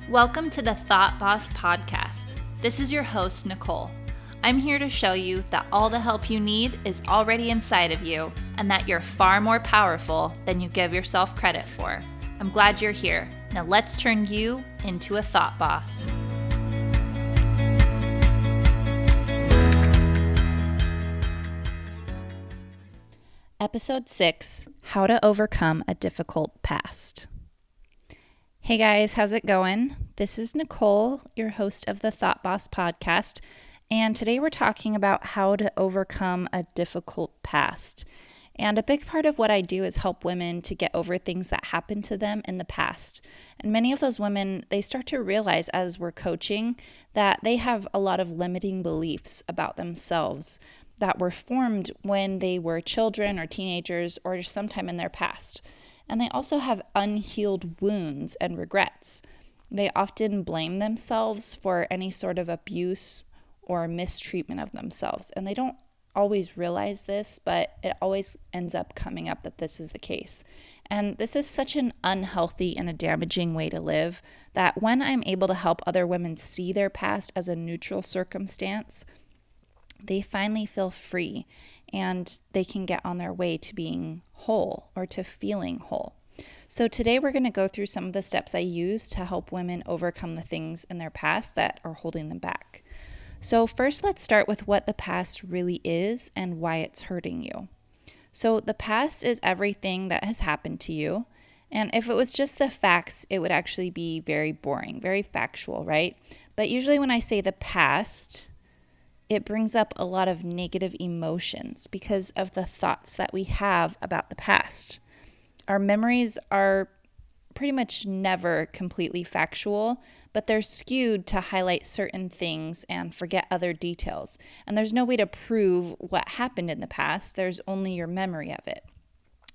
Welcome to the Thought Boss Podcast. This is your host, Nicole. I'm here to show you that all the help you need is already inside of you and that you're far more powerful than you give yourself credit for. I'm glad you're here. Now let's turn you into a thought boss. Episode 6, How to Overcome a Difficult Past. Hey guys, how's it going? This is Nicole, your host of the Thought Boss Podcast, and today we're talking about how to overcome a difficult past. And a big part of what I do is help women to get over things that happened to them in the past. And many of those women, they start to realize as we're coaching that they have a lot of limiting beliefs about themselves that were formed when they were children or teenagers or sometime in their past. And they also have unhealed wounds and regrets. They often blame themselves for any sort of abuse or mistreatment of themselves. And they don't always realize this, but it always ends up coming up that this is the case. And this is such an unhealthy and a damaging way to live that when I'm able to help other women see their past as a neutral circumstance, they finally feel free and they can get on their way to being whole or to feeling whole. So today we're going to go through some of the steps I use to help women overcome the things in their past that are holding them back. So first, let's start with what the past really is and why it's hurting you. So the past is everything that has happened to you. And if it was just the facts, it would actually be very boring, very factual, right? But usually when I say the past, it brings up a lot of negative emotions because of the thoughts that we have about the past. Our memories are pretty much never completely factual, but they're skewed to highlight certain things and forget other details. And there's no way to prove what happened in the past. There's only your memory of it.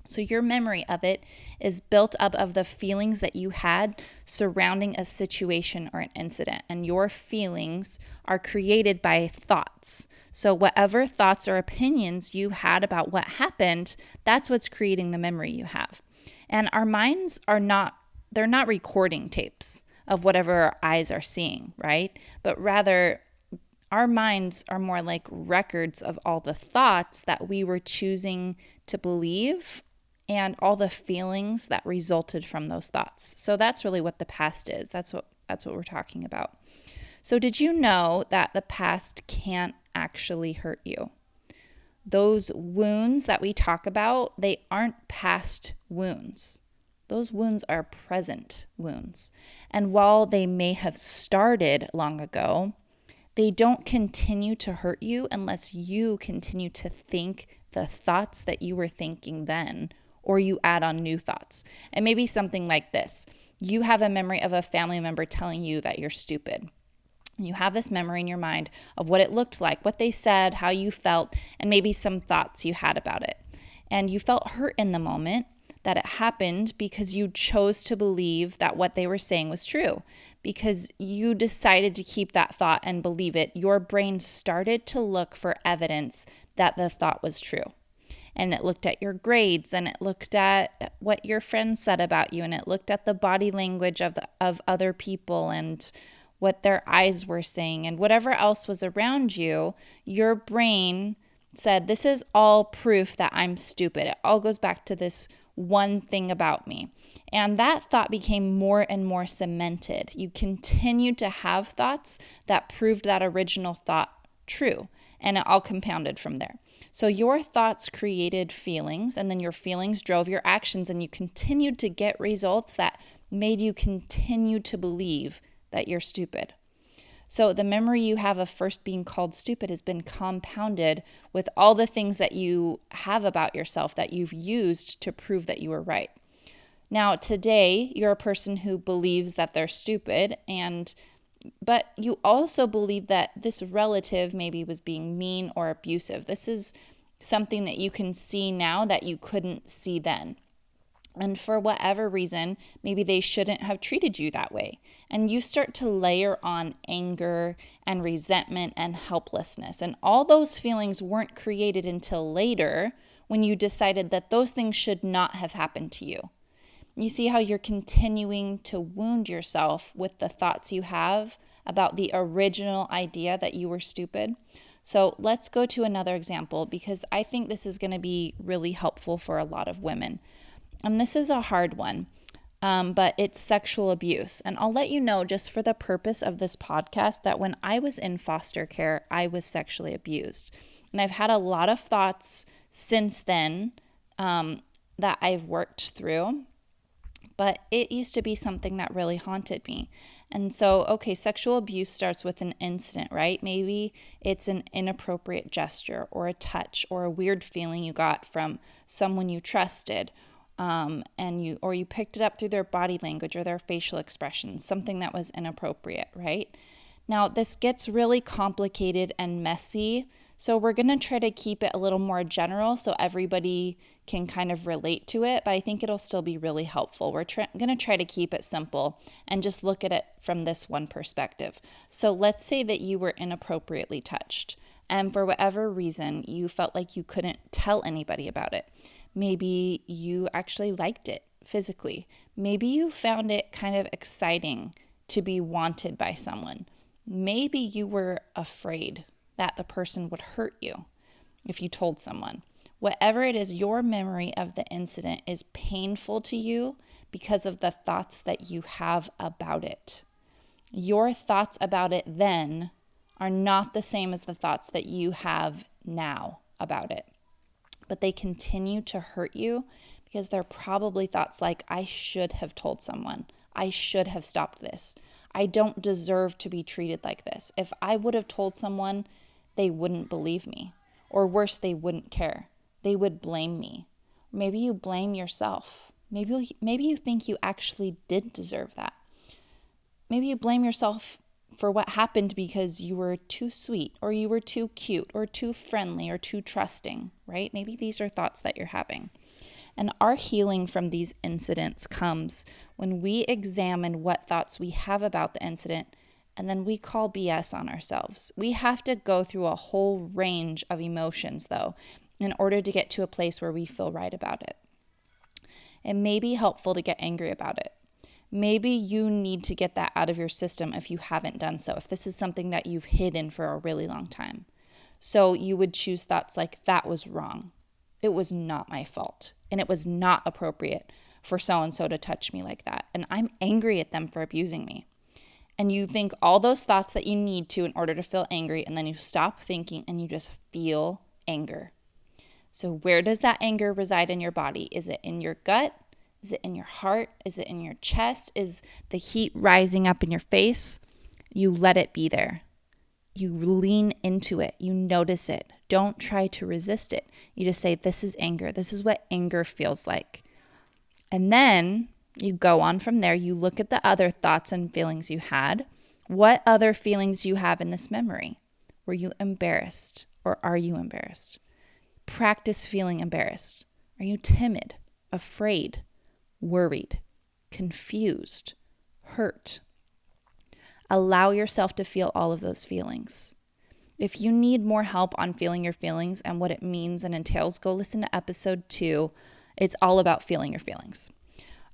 So your memory of it is built up of the feelings that you had surrounding a situation or an incident. And your feelings are created by thoughts. So whatever thoughts or opinions you had about what happened, that's what's creating the memory you have. And our minds they're not recording tapes of whatever our eyes are seeing, right? But rather, our minds are more like records of all the thoughts that we were choosing to believe and all the feelings that resulted from those thoughts. So that's really what the past is. That's what we're talking about. So did you know that the past can't actually hurt you? Those wounds that we talk about, they aren't past wounds. Those wounds are present wounds. And while they may have started long ago, they don't continue to hurt you unless you continue to think the thoughts that you were thinking then, or you add on new thoughts. And maybe something like this. You have a memory of a family member telling you that you're stupid. You have this memory in your mind of what it looked like, what they said, how you felt, and maybe some thoughts you had about it. And you felt hurt in the moment that it happened because you chose to believe that what they were saying was true. Because you decided to keep that thought and believe it, your brain started to look for evidence that the thought was true. And it looked at your grades, and it looked at what your friends said about you, and it looked at the body language of other people and what their eyes were saying, and whatever else was around you. Your brain said, this is all proof that I'm stupid. It all goes back to this one thing about me. And that thought became more and more cemented. You continued to have thoughts that proved that original thought true, and it all compounded from there. So your thoughts created feelings, and then your feelings drove your actions, and you continued to get results that made you continue to believe that you're stupid. So the memory you have of first being called stupid has been compounded with all the things that you have about yourself that you've used to prove that you were right. Now, today, you're a person who believes that they're stupid, but you also believe that this relative maybe was being mean or abusive. This is something that you can see now that you couldn't see then. And for whatever reason, maybe they shouldn't have treated you that way. And you start to layer on anger and resentment and helplessness. And all those feelings weren't created until later when you decided that those things should not have happened to you. You see how you're continuing to wound yourself with the thoughts you have about the original idea that you were stupid. So let's go to another example because I think this is going to be really helpful for a lot of women. And this is a hard one, but it's sexual abuse. And I'll let you know, just for the purpose of this podcast, that when I was in foster care, I was sexually abused. And I've had a lot of thoughts since then that I've worked through. But it used to be something that really haunted me. And so, okay, sexual abuse starts with an incident, right? Maybe it's an inappropriate gesture or a touch or a weird feeling you got from someone you trusted, and you picked it up through their body language or their facial expressions, something that was inappropriate, right? Now, this gets really complicated and messy. So we're going to try to keep it a little more general so everybody can kind of relate to it, but I think it'll still be really helpful. We're going to try to keep it simple and just look at it from this one perspective. So let's say that you were inappropriately touched, and for whatever reason, you felt like you couldn't tell anybody about it. Maybe you actually liked it physically. Maybe you found it kind of exciting to be wanted by someone. Maybe you were afraid that the person would hurt you if you told someone. Whatever it is, your memory of the incident is painful to you because of the thoughts that you have about it. Your thoughts about it then are not the same as the thoughts that you have now about it. But they continue to hurt you because they're probably thoughts like, I should have told someone. I should have stopped this. I don't deserve to be treated like this. If I would have told someone, they wouldn't believe me. Or worse, they wouldn't care. They would blame me. Maybe you blame yourself. Maybe you think you actually did deserve that. Maybe you blame yourself for what happened because you were too sweet, or you were too cute, or too friendly, or too trusting, right? Maybe these are thoughts that you're having. And our healing from these incidents comes when we examine what thoughts we have about the incident, and then we call BS on ourselves. We have to go through a whole range of emotions, though, in order to get to a place where we feel right about it. It may be helpful to get angry about it. Maybe you need to get that out of your system if you haven't done so, if this is something that you've hidden for a really long time. So you would choose thoughts like, that was wrong. It was not my fault. And it was not appropriate for so-and-so to touch me like that. And I'm angry at them for abusing me. And you think all those thoughts that you need to in order to feel angry, and then you stop thinking and you just feel anger. So where does that anger reside in your body? Is it in your gut? Is it in your heart? Is it in your chest? Is the heat rising up in your face? You let it be there. You lean into it. You notice it. Don't try to resist it. You just say, this is anger. This is what anger feels like. And then you go on from there. You look at the other thoughts and feelings you had. What other feelings do you have in this memory? Were you embarrassed, or are you embarrassed? Practice feeling embarrassed. Are you timid, afraid, worried, confused, hurt? Allow yourself to feel all of those feelings. If you need more help on feeling your feelings and what it means and entails, go listen to episode 2. It's all about feeling your feelings.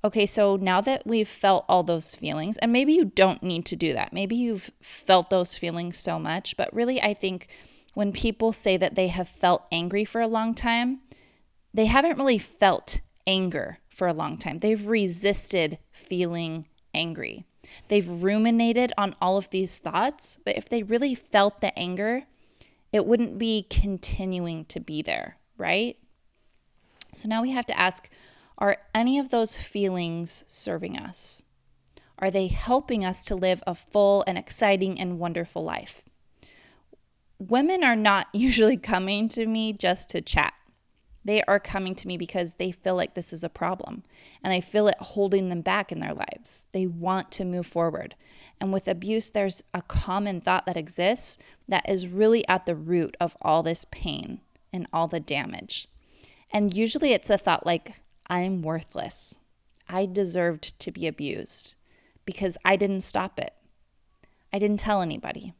Okay, so now that we've felt all those feelings, and maybe you don't need to do that. Maybe you've felt those feelings so much, but really I think when people say that they have felt angry for a long time, they haven't really felt anger for a long time. They've resisted feeling angry. They've ruminated on all of these thoughts, but if they really felt the anger, it wouldn't be continuing to be there, right? So now we have to ask, are any of those feelings serving us? Are they helping us to live a full and exciting and wonderful life? Women are not usually coming to me just to chat. They are coming to me because they feel like this is a problem and they feel it holding them back in their lives. They want to move forward. And with abuse, there's a common thought that exists that is really at the root of all this pain and all the damage. And usually it's a thought like, I'm worthless. I deserved to be abused because I didn't stop it. I didn't tell anybody.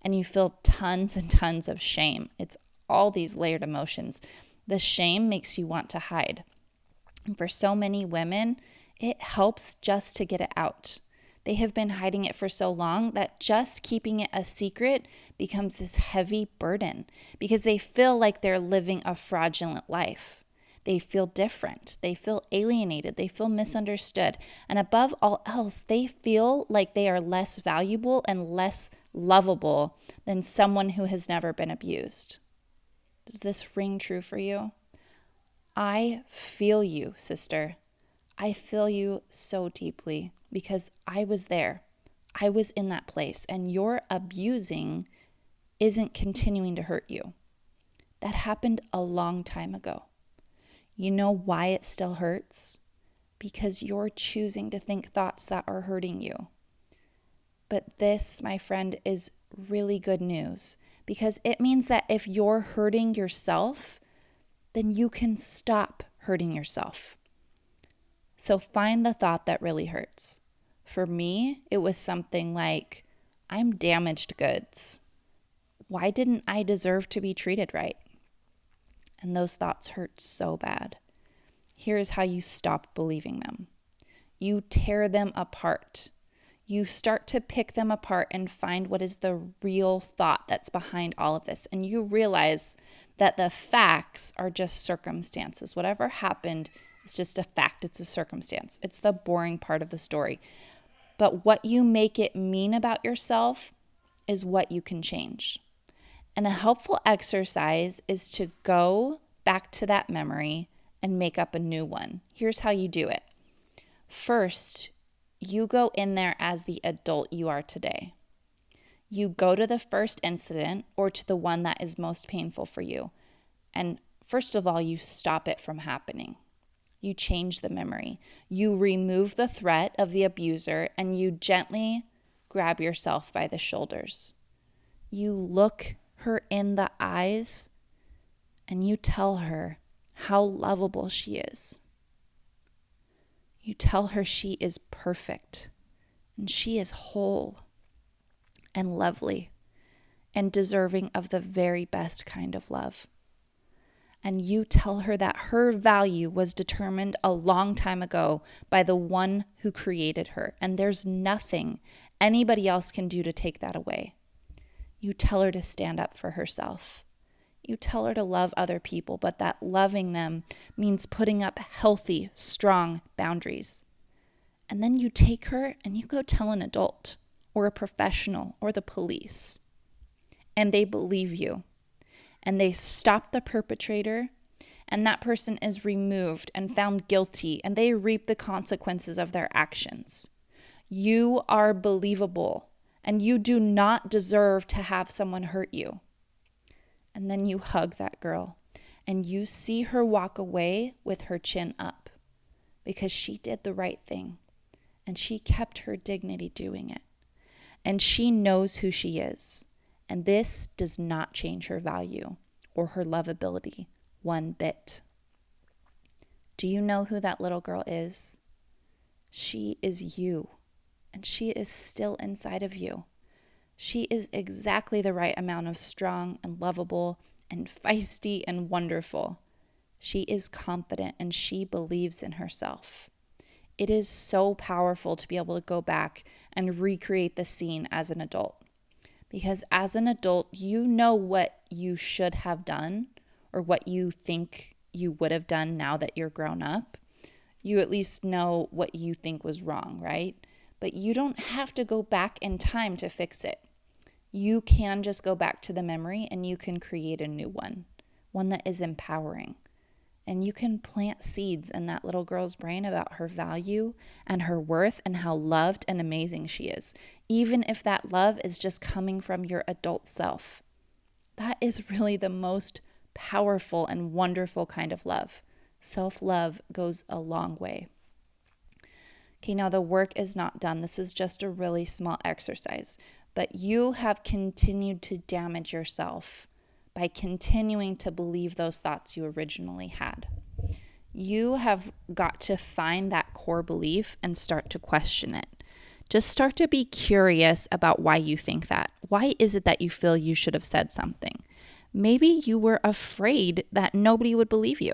And you feel tons and tons of shame. It's all these layered emotions. The shame makes you want to hide. And for so many women, it helps just to get it out. They have been hiding it for so long that just keeping it a secret becomes this heavy burden because they feel like they're living a fraudulent life. They feel different. They feel alienated. They feel misunderstood. And above all else, they feel like they are less valuable and less lovable than someone who has never been abused. Does this ring true for you? I feel you, sister. I feel you so deeply because I was there. I was in that place, and your abusing isn't continuing to hurt you. That happened a long time ago. You know why it still hurts? Because you're choosing to think thoughts that are hurting you. But this, my friend, is really good news because it means that if you're hurting yourself, then you can stop hurting yourself. So find the thought that really hurts. For me, it was something like, I'm damaged goods. Why didn't I deserve to be treated right? And those thoughts hurt so bad. Here's how you stop believing them. You tear them apart. You start to pick them apart and find what is the real thought that's behind all of this. And you realize that the facts are just circumstances. Whatever happened is just a fact. It's a circumstance. It's the boring part of the story. But what you make it mean about yourself is what you can change. And a helpful exercise is to go back to that memory and make up a new one. Here's how you do it. First, you go in there as the adult you are today. You go to the first incident or to the one that is most painful for you. And first of all, you stop it from happening. You change the memory. You remove the threat of the abuser and you gently grab yourself by the shoulders. You look her in the eyes and you tell her how lovable she is. You tell her she is perfect and she is whole and lovely and deserving of the very best kind of love. And you tell her that her value was determined a long time ago by the one who created her, and there's nothing anybody else can do to take that away. You tell her to stand up for herself. You tell her to love other people, but that loving them means putting up healthy, strong boundaries. And then you take her and you go tell an adult or a professional or the police. And they believe you. And they stop the perpetrator, and that person is removed and found guilty, and they reap the consequences of their actions. You are believable, and you do not deserve to have someone hurt you. And then you hug that girl, and you see her walk away with her chin up, because she did the right thing, and she kept her dignity doing it. And she knows who she is. And this does not change her value or her lovability one bit. Do you know who that little girl is? She is you, and she is still inside of you. She is exactly the right amount of strong and lovable and feisty and wonderful. She is confident and she believes in herself. It is so powerful to be able to go back and recreate the scene as an adult. Because as an adult, you know what you should have done or what you think you would have done now that you're grown up. You at least know what you think was wrong, right? But you don't have to go back in time to fix it. You can just go back to the memory and you can create a new one that is empowering. And you can plant seeds in that little girl's brain about her value and her worth and how loved and amazing she is, even if that love is just coming from your adult self. That is really the most powerful and wonderful kind of love. Self-love goes a long way. Okay, now the work is not done. This is just a really small exercise, but you have continued to damage yourself by continuing to believe those thoughts you originally had. You have got to find that core belief and start to question it. Just start to be curious about why you think that. Why is it that you feel you should have said something? Maybe you were afraid that nobody would believe you.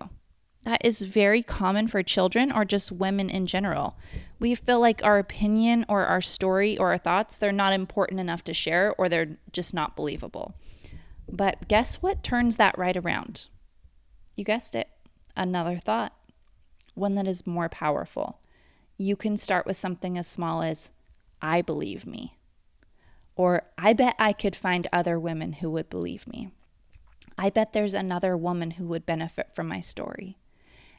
That is very common for children or just women in general. We feel like our opinion or our story or our thoughts, they're not important enough to share, or they're just not believable. But guess what turns that right around? You guessed it, another thought, one that is more powerful. You can start with something as small as, I believe me. Or, I bet I could find other women who would believe me. I bet there's another woman who would benefit from my story.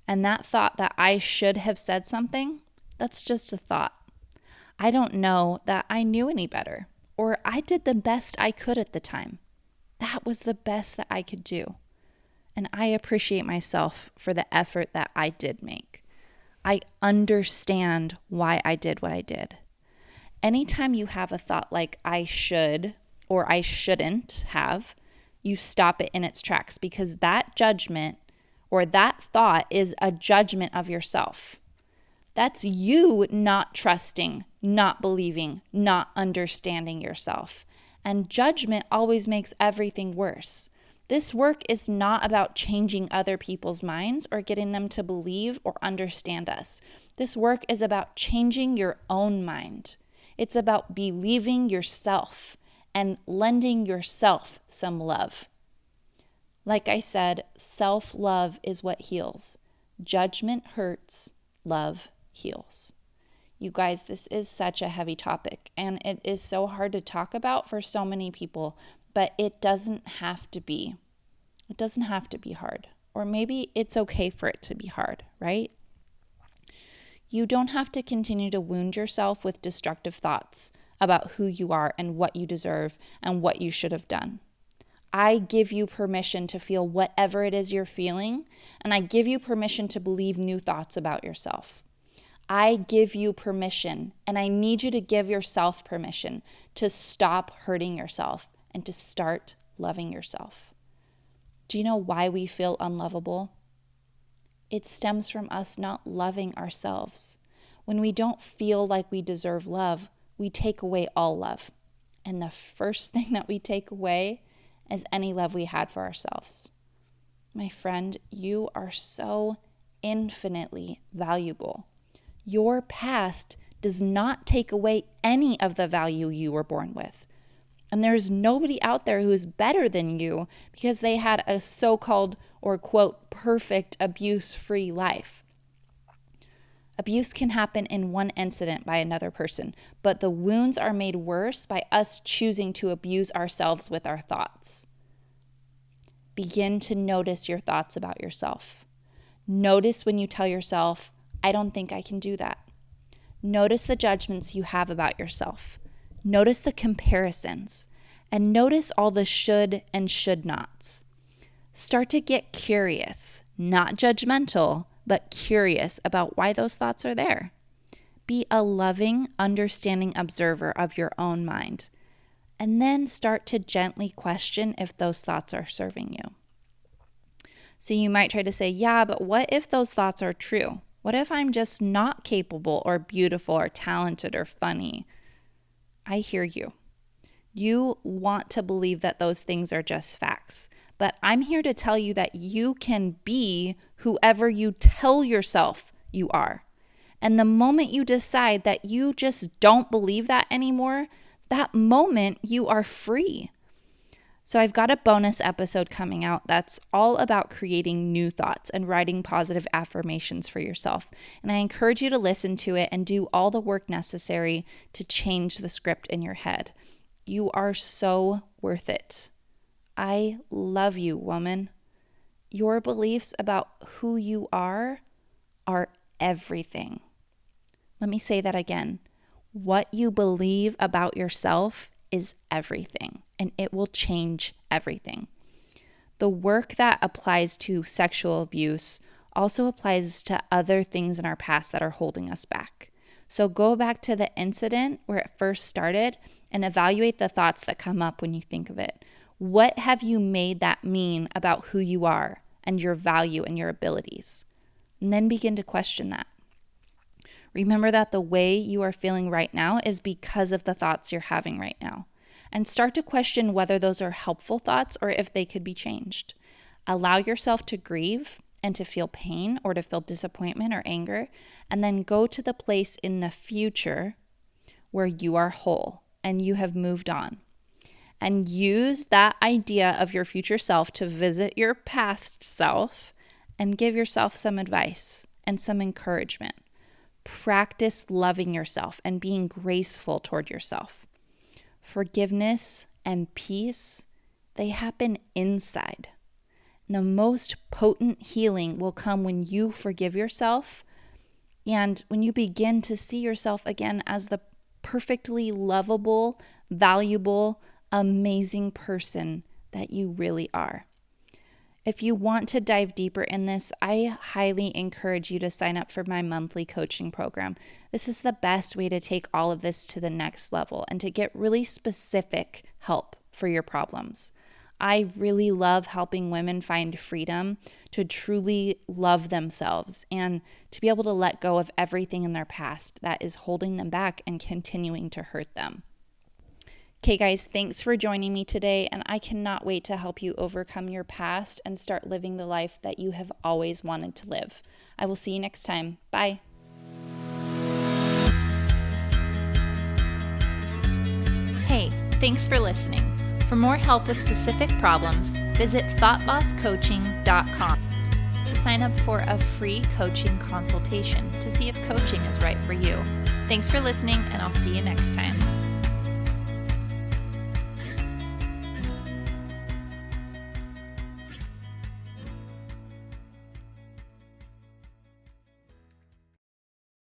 And that thought that I should have said something, that's just a thought. I don't know that I knew any better, or I did the best I could at the time. That was the best that I could do. And I appreciate myself for the effort that I did make. I understand why I did what I did. Anytime you have a thought like I should or I shouldn't have, you stop it in its tracks, because that judgment or that thought is a judgment of yourself. That's you not trusting, not believing, not understanding yourself. And judgment always makes everything worse. This work is not about changing other people's minds or getting them to believe or understand us. This work is about changing your own mind. It's about believing yourself and lending yourself some love. Like I said, self-love is what heals. Judgment hurts, love heals. You guys, this is such a heavy topic, and it is so hard to talk about for so many people, but it doesn't have to be. It doesn't have to be hard. Or maybe it's okay for it to be hard, right? You don't have to continue to wound yourself with destructive thoughts about who you are and what you deserve and what you should have done. I give you permission to feel whatever it is you're feeling, and I give you permission to believe new thoughts about yourself. I give you permission, and I need you to give yourself permission to stop hurting yourself and to start loving yourself. Do you know why we feel unlovable? It stems from us not loving ourselves. When we don't feel like we deserve love, we take away all love. And the first thing that we take away is any love we had for ourselves. My friend, you are so infinitely valuable. Your past does not take away any of the value you were born with. And there's nobody out there who's better than you because they had a so-called or quote perfect abuse-free life. Abuse can happen in one incident by another person, but the wounds are made worse by us choosing to abuse ourselves with our thoughts. Begin to notice your thoughts about yourself. Notice when you tell yourself, I don't think I can do that. Notice the judgments you have about yourself. Notice the comparisons. And notice all the should and should nots. Start to get curious, not judgmental, but curious about why those thoughts are there. Be a loving, understanding observer of your own mind. And then start to gently question if those thoughts are serving you. So you might try to say, yeah, but what if those thoughts are true? What if I'm just not capable or beautiful or talented or funny? I hear you. You want to believe that those things are just facts. But I'm here to tell you that you can be whoever you tell yourself you are. And the moment you decide that you just don't believe that anymore, that moment you are free. So I've got a bonus episode coming out that's all about creating new thoughts and writing positive affirmations for yourself. And I encourage you to listen to it and do all the work necessary to change the script in your head. You are so worth it. I love you, woman. Your beliefs about who you are everything. Let me say that again. What you believe about yourself is everything, and it will change everything. The work that applies to sexual abuse also applies to other things in our past that are holding us back. So go back to the incident where it first started and evaluate the thoughts that come up when you think of it. What have you made that mean about who you are and your value and your abilities? And then begin to question that. Remember that the way you are feeling right now is because of the thoughts you're having right now. And start to question whether those are helpful thoughts or if they could be changed. Allow yourself to grieve and to feel pain or to feel disappointment or anger, and then go to the place in the future where you are whole and you have moved on. And use that idea of your future self to visit your past self and give yourself some advice and some encouragement. Practice loving yourself and being graceful toward yourself. Forgiveness and peace, they happen inside. The most potent healing will come when you forgive yourself and when you begin to see yourself again as the perfectly lovable, valuable, amazing person that you really are. If you want to dive deeper in this, I highly encourage you to sign up for my monthly coaching program. This is the best way to take all of this to the next level and to get really specific help for your problems. I really love helping women find freedom to truly love themselves and to be able to let go of everything in their past that is holding them back and continuing to hurt them. Okay, guys, thanks for joining me today, and I cannot wait to help you overcome your past and start living the life that you have always wanted to live. I will see you next time. Bye. Hey, thanks for listening. For more help with specific problems, visit thoughtbosscoaching.com to sign up for a free coaching consultation to see if coaching is right for you. Thanks for listening, and I'll see you next time.